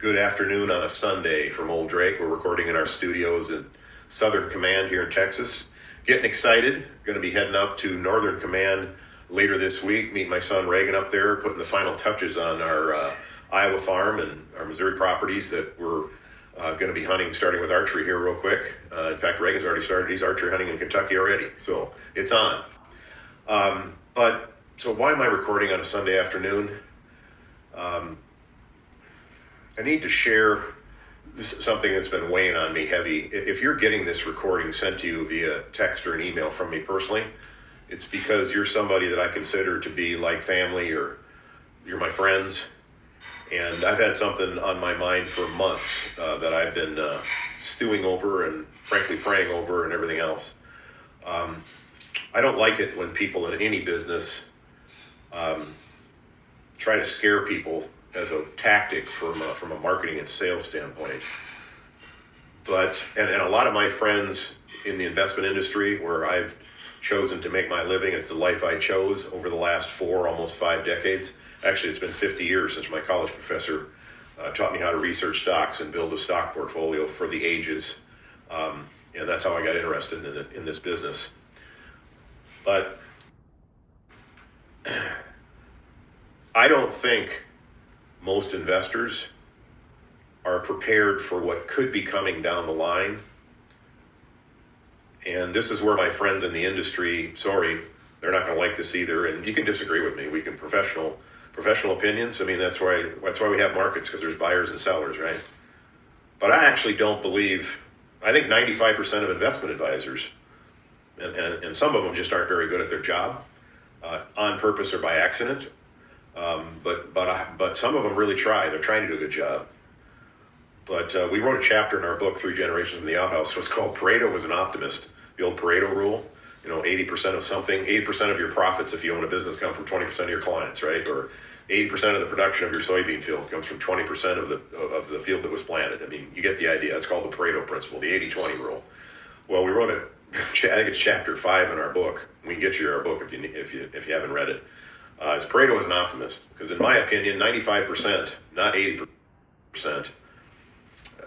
Good afternoon on a Sunday from Old Drake. We're recording in our studios at Southern Command here in Texas. Getting excited. Going to be heading up to Northern Command later this week. Meet my son Reagan up there, putting the final touches on our Iowa farm and our Missouri properties that we're going to be hunting, starting with archery here real quick. In fact, Reagan's already started. He's archery hunting in Kentucky already, so it's on. So why am I recording on a Sunday afternoon? I need to share something that's been weighing on me heavy. If you're getting this recording sent to you via text or an email from me personally, it's because you're somebody that I consider to be like family, or you're my friends. And I've had something on my mind for months that I've been stewing over and frankly praying over and everything else. I don't like it when people in any business try to scare people as a tactic from a marketing and sales standpoint. But and a lot of my friends in the investment industry, where I've chosen to make my living, it's the life I chose over the last 4, almost 5 decades. Actually, it's been 50 years since my college professor taught me how to research stocks and build a stock portfolio for the ages. And that's how I got interested in this business. But I don't think most investors are prepared for what could be coming down the line. And this is where my friends in the industry, sorry, they're not going to like this either. And you can disagree with me. We can professional opinions. I mean, that's why we have markets, because there's buyers and sellers, right? But I actually don't believe, I think 95% of investment advisors, and some of them just aren't very good at their job, on purpose or by accident. But some of them really try. They're trying to do a good job. But we wrote a chapter in our book, 3 Generations from the Outhouse. It was called Pareto Was an Optimist. The old Pareto rule. 80% of something, 80% of your profits if you own a business come from 20% of your clients, right? Or 80% of the production of your soybean field comes from 20% of the field that was planted. I mean, you get the idea. It's called the Pareto principle, the 80-20 rule. Well, we wrote it. I think it's chapter 5 in our book. We can get you our book if you haven't read it. As Pareto is an optimist, because in my opinion, 95%, not 80%,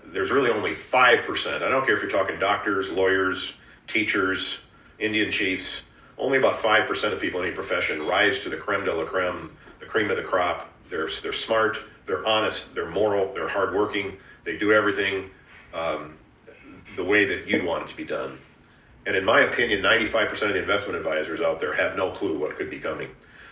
there's really only 5%. I don't care if you're talking doctors, lawyers, teachers, Indian chiefs, only about 5% of people in any profession rise to the creme de la creme, the cream of the crop. They're smart, they're honest, they're moral, they're hardworking, they do everything the way that you'd want it to be done. And in my opinion, 95% of the investment advisors out there have no clue what could be coming.